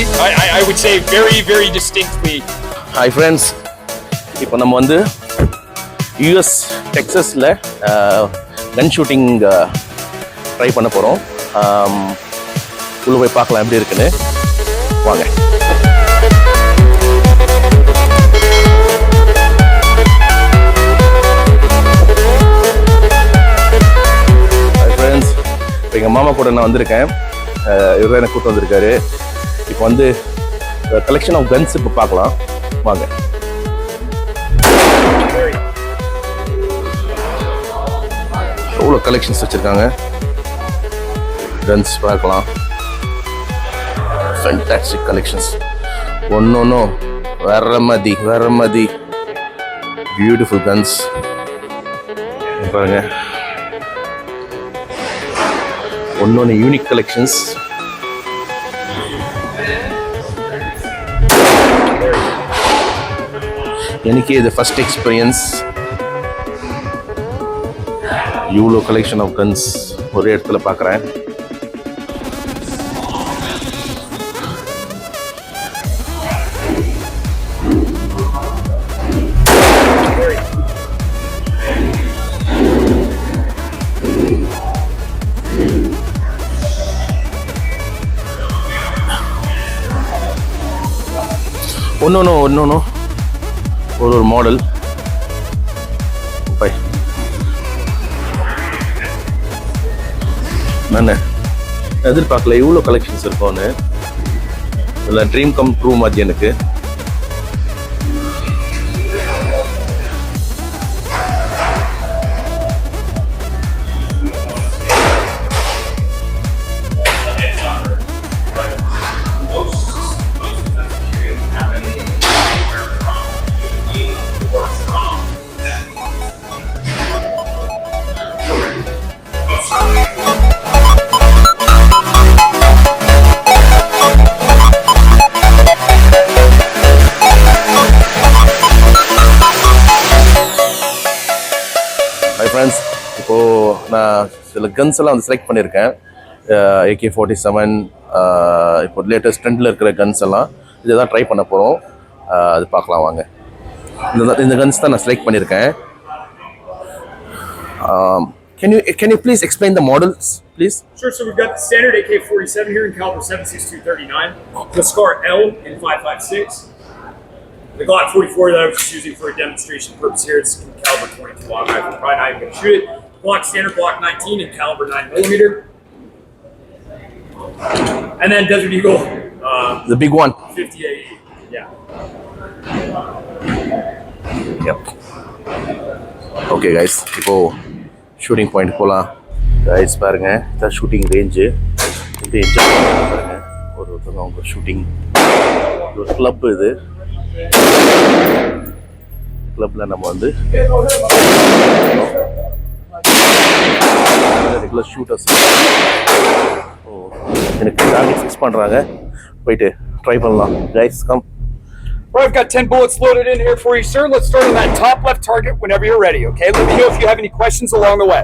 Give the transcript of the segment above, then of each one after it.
I would say very, very distinctly. Hi friends, இப்போ நம்ம வந்து யூஎஸ் டெக்ஸஸில் கன் ஷூட்டிங் ட்ரை பண்ண போகிறோம். உள்ளே போய் பார்க்கலாம் எப்படி இருக்குன்னு. வாங்க. ஹாய் ஃப்ரெண்ட்ஸ், இப்போ எங்கள் மாமா கூட நான் வந்திருக்கேன். இவர் எனக்கு கூப்பிட்டு வந்திருக்காரு. இப்போ வந்து கலெக்ஷன் ஆஃப் கன்ஸ் இப்போ பார்க்கலாம். வாங்க. எவ்வளோ கலெக்ஷன்ஸ் வச்சுருக்காங்க, கன்ஸ் பார்க்கலாம். ஃபேண்டாஸ்டிக் கலெக்ஷன்ஸ், ஒன்றும் வேற மாதிரி பியூட்டிஃபுல் கன்ஸ் பாருங்க. ஒன்று யூனிக் கலெக்ஷன்ஸ். எனக்கு இது ஃபர்ஸ்ட் எக்ஸ்பீரியன்ஸ். இவ்வளோ கலெக்ஷன் ஆஃப் கன்ஸ் ஒரே இடத்துல பார்க்குறேன். ஒன்று ஒரு மாடல். நான் எதிர்பார்க்கல இவ்வளோ கலெக்ஷன்ஸ் இருக்கும்னு. இல்லை ட்ரீம் கம் ட்ரூ மாதிரி எனக்கு. ஃப்ரெண்ட்ஸ், இப்போது நான் சில கன்ஸ் எல்லாம் வந்து செலக்ட் பண்ணியிருக்கேன். AK-47, இப்போ லேட்டஸ்ட் ட்ரெண்டில் இருக்கிற கன்ஸ் எல்லாம் இதை தான் ட்ரை பண்ண போகிறோம். அது பார்க்கலாம் வாங்க. இந்த கன்ஸ் தான் நான் செலக்ட் பண்ணியிருக்கேன். Can you please explain the models, please? Sure. So we've got the standard AK-47 here in caliber 7.62-39, the SCAR L in 5.56. The Glock 44 that I was just using for a demonstration purpose here, it's caliber 22 long rifle. Probably not even going to shoot it. Glock standard Glock 19 in caliber 9mm. And then Desert Eagle. The big one. 50 AE. Yeah. Yep. Okay guys, இப்போ shooting point போகலாம். Guys பாருங்க, இதான் shooting range. எப்படி enjoy பண்ணுறாங்க பாருங்க. ஒருத்தவங்க அவங்க shooting. ஒரு கிளப் இது. கிளப்ல நம்ம வந்து ரெகுலர் ஷூட்டர்ஸ். எனக்கு டார்கெட் ஃபிக்ஸ் பண்ணுறாங்க. போயிட்டு ட்ரை பண்ணலாம். Guys come. Well, I've got 10 bullets loaded in here for you, sir. Let's start on that top left target whenever you're ready, okay? Let me know if you have any questions along the way.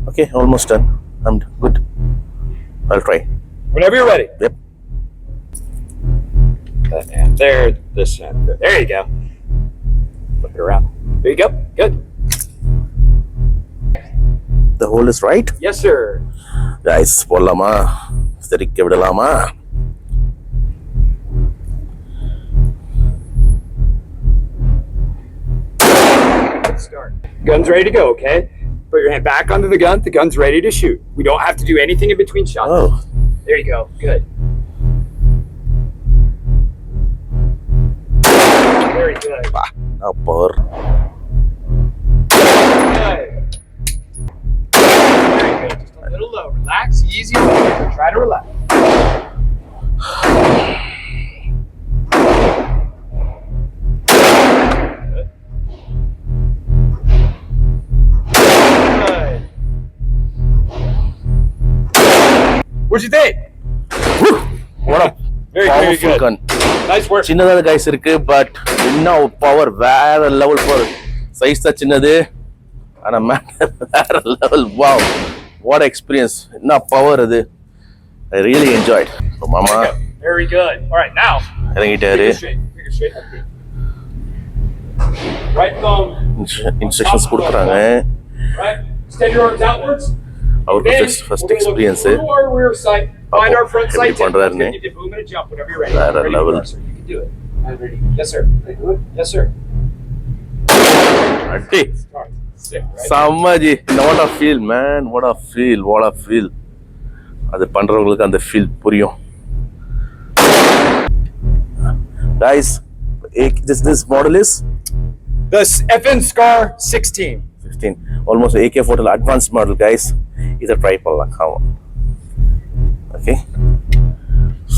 Okay, almost done. I'm good. I'll try. Whenever you're ready. Yep. And there, this end. There you go. Flip it around. There you go. Good. The hole is right? Yes, sir. Guys, போடலாமா? சரிக்க விடலாமா? Let's start. Gun's ready to go, okay? Put your hand back onto the gun. The gun's ready to shoot. We don't have to do anything in between shots. Oh. There you go. Good. Very good. Now power. Good. Very good. Just a little low. Relax. Easy. Try to relax. Good. Good. What'd you think? What a Very powerful good. gun. Nice work. சின்னதாக guys இருக்கு, but இன்னும் power வேற level. Power size தான் சின்னது, ஆனால் matter வேற level. Wow, what experience. என்ன power அது. I really enjoyed. மாமா Very good. All right, now. இறங்கிட்டாரு. Finger straight. Okay. Right thumb. Instructions கொடுக்குறாங்க. Right. Extend your arms outwards. அவருக்கு first experience. Our rear sight. Find our front sight. பண்றாருன்னு. You can boom and jump whenever you're ready. வேற level. You can do it. I'm ready. Yes sir. Yes sir. அடி. Sick, right? சம்மஜி. What a feel man. What a feel. அது பண்றவங்களுக்கு அந்த feel புரியும். Guys, this model is This FN Scar 16. 16. Almost AK-47 advanced model, guys. Either try பண்ணலாம். Come on. Okay.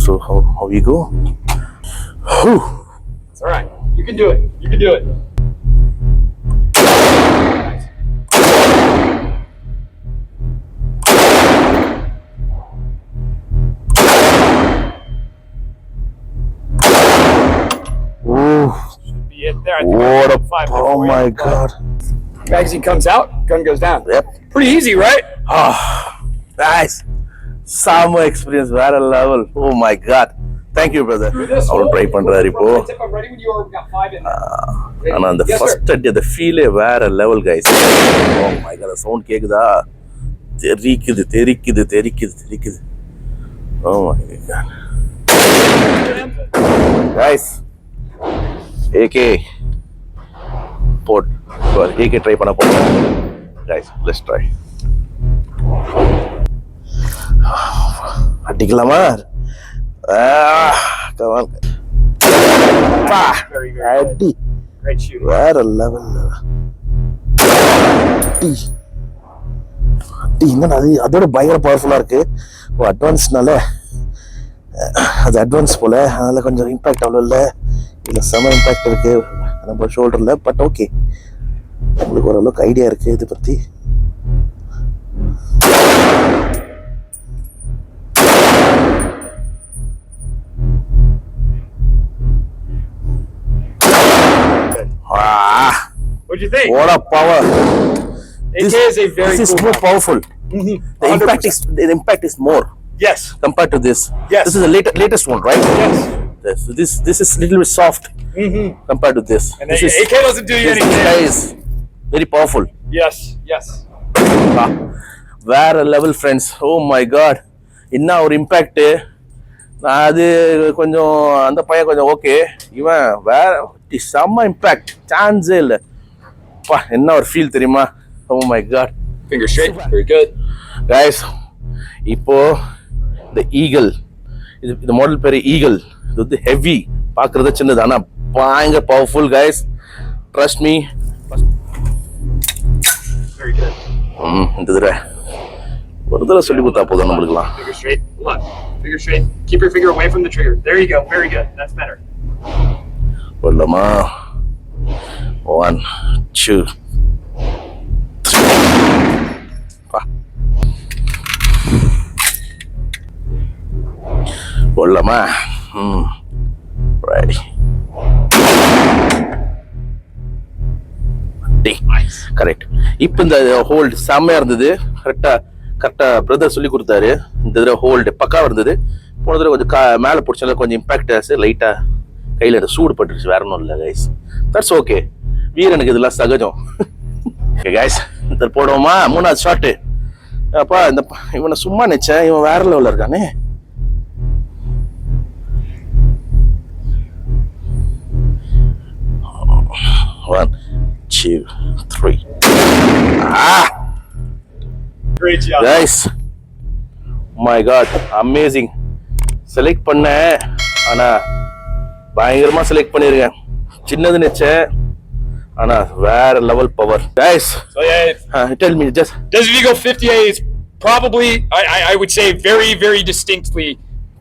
So how you go? Whew. It's all right. You can do it. Ooh. Should be it there. I think What a... five Oh my God. Magazine comes out, gun goes down. Yep. Pretty easy, right? Ah, nice. Summer experience, வேற level. Oh my God. Thank you, brother. அவரு try பண்றாரு இப்போ. I'm ready when you are. We got 5 in there. ஆனா அந்த first அடி அந்த ஃபீலே வேற level guys. Oh my God, sound கேக்குதா? தெரிக்குது. Oh my God. Guys, AK port. AK try பண்ண போறோம். Guys, let's try. அடிக்கலாமா? Come on. அடி. Great shoot. வேற லெவல். அடி என்னடா அது அதோட பயங்கர பவர்ஃபுல்லா இருக்கு. அட்வான்ஸ்னால அது அட்வான்ஸ் போல, அதனால கொஞ்சம் இம்பாக்ட் அவ்வளோ இல்லை. இதில் செம இம்பாக்ட் இருக்கு நம்ம ஷோல்டரில். பட் ஓகே, உங்களுக்கு ஓரளவுக்கு ஐடியா இருக்கு இதை பற்றி. What do you think? What a power! AK is a very This is cool more powerful. Mm-hmm. The impact is more Yes. compared to this. Yes. This is the latest one, right? Yes. Yes. This is little bit soft compared to this. And This is AK doesn't do you this anything. guy is very powerful. Yes. வேற level friends. Oh my god, என்ன ஒரு impact. அது கொஞ்சம் அந்த பையன் கொஞ்சம் okay, இவன் வேற செம்ம இம்பேக்ட், சான்ஸே இல்லை. பா என்ன ஒரு ஃபீல் தெரியுமா? Oh my god. Finger straight. Very good. Guys, இப்போ இந்த ஈகிள், இந்த மாடல் பேரு ஈகிள். இது வந்து ஹெவி, பார்க்கறது சின்னது ஆனா பயங்கர powerful guys. Trust me. Very good. இந்த தடவை ஒரு தடவை சொல்லி கொடுத்தா போதும் நம்மளுக்குலாம். Finger straight. Look. Finger straight. Keep your finger away from the trigger. There you go. Very good. That's better. போடலாமா? 1 2 3. போடலாமா? ரெடி. கரெக்ட். இப்போ இந்த ஹோல்டு செம்மையா இருந்தது. கரெக்டா பிரதர் சொல்லி கொடுத்தாரு. இந்த தடவை ஹோல்டு பக்காவா இருந்தது. போன தடவை கொஞ்சம் மேலே பிடிச்சால கொஞ்சம் இம்பாக்ட் ஆச்சு, லைட்டா கையில சூடு பட்டுருச்சு, வேற ஒன்றும் இல்லை கைஸ். தட்ஸ் ஓகே, வீரனுக்கு இதெல்லாம் சகஜம். கைஸ், இந்த போடுவோமா? 3வது ஷாட்டு. அப்பா இந்த இவனை சும்மா நினைச்சேன், இவன் வேற லெவலில் இருக்கானே. One, 2, 3. Great job. Guys, my God, amazing. Select பண்ணேன், ஆனா பயங்கரமா செலக்ட் பண்ணிருக்கேன். சின்னது நினைச்சேன், ஆனா வேற level power. Guys, So yeah, tell me just. Desert Eagle 50A is probably, I would say, very, very distinctly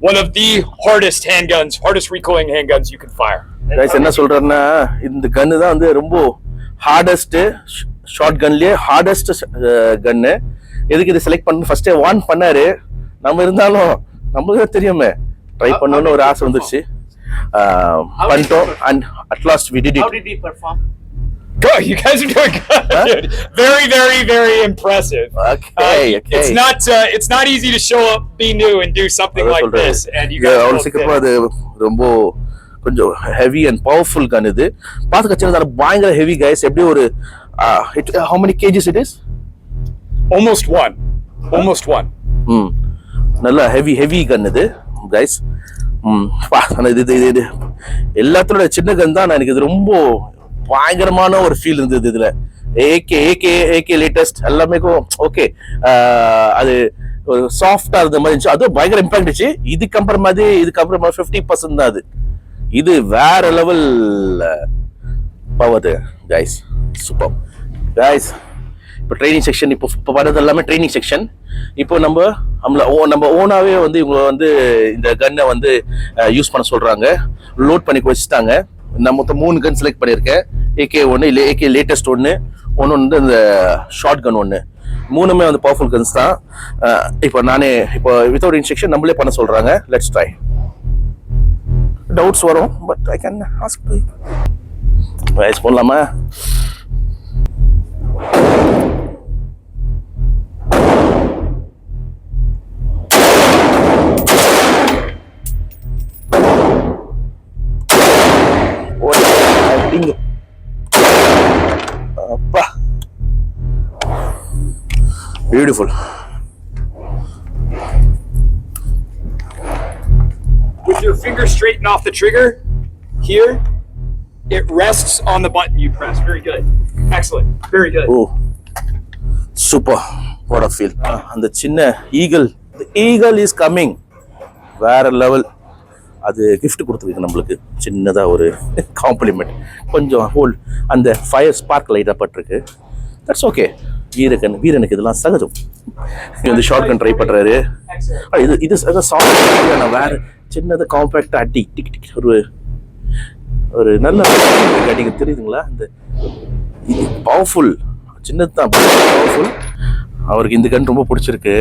one of the hardest handguns, hardest recoiling handguns you can fire. Guys, என்ன சொல்றேன்னா, இந்த கன்னு தான் வந்து ரொம்ப hardest short கன்லயே hardest கன்னு. எதுக்கு இதை select பண்ண ஃபர்ஸ்டே வார்ன் பண்ணாரு. நம்ம இருந்தாலும் நம்மளுக்கு தெரியுமே, ட்ரை பண்ணணும்னு ஒரு ஆசை வந்துருச்சு. பண்ணிட்டோம். And at last we did it. How did he perform? Good. You guys are doing good, Huh? dude. Very, very, very impressive. Okay, okay. It's not easy to show up, be new, and do something அதான் like சொல்றேன். this. And you இது guys அவ்வளவு both சீக்கிரமா did. அது ரொம்ப கொஞ்சம் heavy and powerful கன் இது பார்த்து கச்சினதால பயங்கர ஹெவி கைஸ் எப்படி ஒரு how many kgs it is Almost one. Almost one. நல்ல ஹெவி கன் இது கைஸ் இது எல்லாத்தோட சின்ன கன் தான் எனக்கு இது ரொம்ப பயங்கரமான ஒரு ஃபீல் இருந்தது இதுல ஏகே லேட்டஸ்ட் எல்லாமே ஓகே அது ஒரு சாஃப்டா இருந்த மாதிரி இருந்துச்சு அதுவும் பயங்கர இம்பாக்ட் இருந்துச்சு இது கம்பேர் மாதிரி 50% தான் அது இது வேற level power guys super guys இப்போ ட்ரைனிங் செக்ஷன் இப்போ வரது எல்லாமே ட்ரைனிங் செக்ஷன் இப்போ நம்ம ஓனாவே வந்து இவங்க வந்து இந்த கன்னை வந்து யூஸ் பண்ண சொல்றாங்க லோட் பண்ணி வச்சுட்டாங்க நான் மொத்தம் 3 கன் செலக்ட் பண்ணியிருக்கேன் ஏகே ஒன்று இல்லை ஏகே லேட்டஸ்ட் ஒன்று வந்து இந்த ஷார்ட் கன் ஒன்று மூணுமே வந்து பவர்ஃபுல் கன்ஸ் தான் இப்போ வித்தவுட் இன்ஸ்ட்ரக்ஷன் நம்மளே பண்ண சொல்றாங்க லெட்ஸ் ட்ரை டவுட்ஸ் வரும் பட் ஐ கேன் ஆஸ்க் வயசு போடலாமா அப்பா beautiful With your finger straightened off the trigger, here, it rests on the button you press. Very good. Excellent. Very good. Oh super what a feel அந்த சின்ன eagle is coming வேற level அது gift கொடுத்துருக்கு நம்மளுக்கு சின்னதா ஒரு complement கொஞ்சம் whole அந்த ஃபயர் ஸ்பார்க் லைட்டாக பட்டிருக்கு தட்ஸ் ஓகே வீரனுக்கு இதெல்லாம் சகஜம் வந்து ஷார்ட் கன் ட்ரை பண்றாரு இது சாஃப்ட் வேற சின்னதாக காம்பேக்டா டிக் ஒரு நல்ல அடிக்க தெரியுதுங்களா இந்த இது பவர்ஃபுல் சின்னது தான் பவர்ஃபுல் அவருக்கு இந்த கன் ரொம்ப பிடிச்சிருக்கு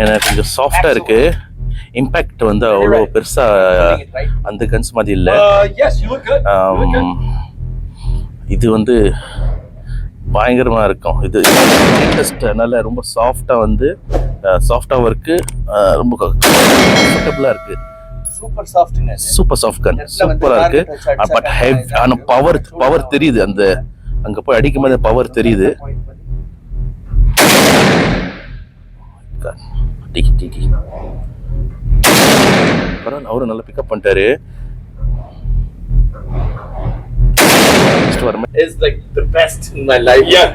எனக்கு கொஞ்சம் சாஃப்டா இருக்கு இம்பாக்ட் வந்து அவ்வளோ பெருசா அந்த கன்ஸ் மாதிரி இல்லை Yes, you look good. You look good. இது வந்து பயங்கரமா இருக்கும் இது லேட்டஸ்ட் அதனால ரொம்ப சாஃப்டா வந்து சாஃப்டாவும் இருக்கு ரொம்ப கம்ஃபர்டபுளா இருக்கு சூப்பர் சாஃப்ட் கன் சூப்பரா இருக்கு பட் ஹெவி ஆனா பவர் தெரியுது அந்த அங்க போய் அடிக்கும் போது பவர் தெரியுது அவரும் நல்லா பிக்கப் பண்ணிட்டாரு Is like the best in my life. Yeah.